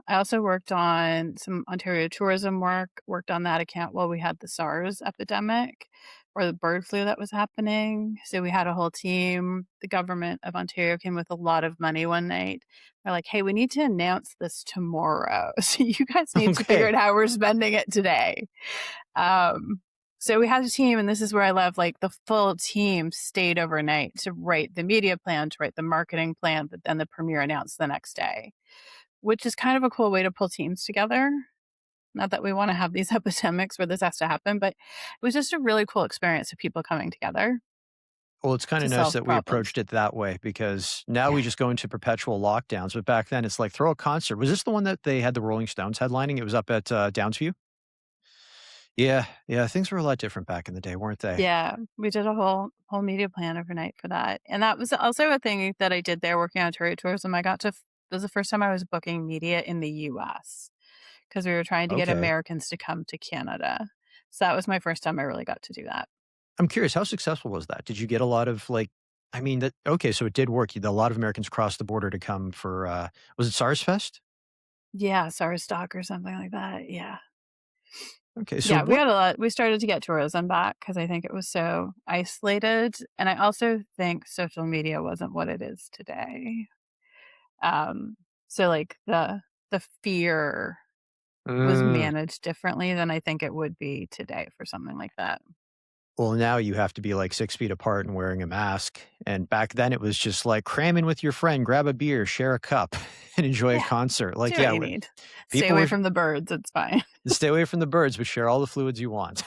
I also worked on some Ontario tourism work, worked on that account while we had the SARS epidemic or the bird flu that was happening. So we had a whole team. The government of Ontario came with a lot of money one night. They're like, "Hey, we need to announce this tomorrow. So you guys need to figure Okay. out how we're spending it today." Um, so we had a team, and this is where I love, like, the full team stayed overnight to write the media plan, to write the marketing plan, but then the premiere announced the next day, which is kind of a cool way to pull teams together. Not that we wanna have these epidemics where this has to happen, but it was just a really cool experience of people coming together Well, it's kinda to nice solve that we problems. approached it that way because now we Yeah. just go into perpetual lockdowns, but back then it's like throw a concert. Was this the one that they had the Rolling Stones headlining? It was up at, Downsview? Yeah, yeah, things were a lot different back in the day, weren't they? Yeah, we did a whole media plan overnight for that, and that was also a thing that I did there working on Ontario tourism. I got to f It was the first time I was booking media in the US because we were trying to get Okay. Americans to come to Canada. So that was my first time I really got to do that. I'm curious, how successful was that? Did you get a lot of, like I mean, that okay, so it did work. You A lot of Americans crossed the border to come for, was it SARS Fest? Yeah, SARS stock or something like that, yeah. Okay, so Yeah, we what had a lot we started to get tourism back because I think it was so isolated, and I also think social media wasn't what it is today. Um, so, like, the fear was Mm. managed differently than I think it would be today for something like that. Well, now you have to be, like, 6 feet apart and wearing a mask, and back then it was just like, cram in with your friend, grab a beer, share a cup, and enjoy a Yeah, concert. do Like, what yeah, you need. Stay people away were from the birds, it's fine. stay away from the birds, but share all the fluids you want.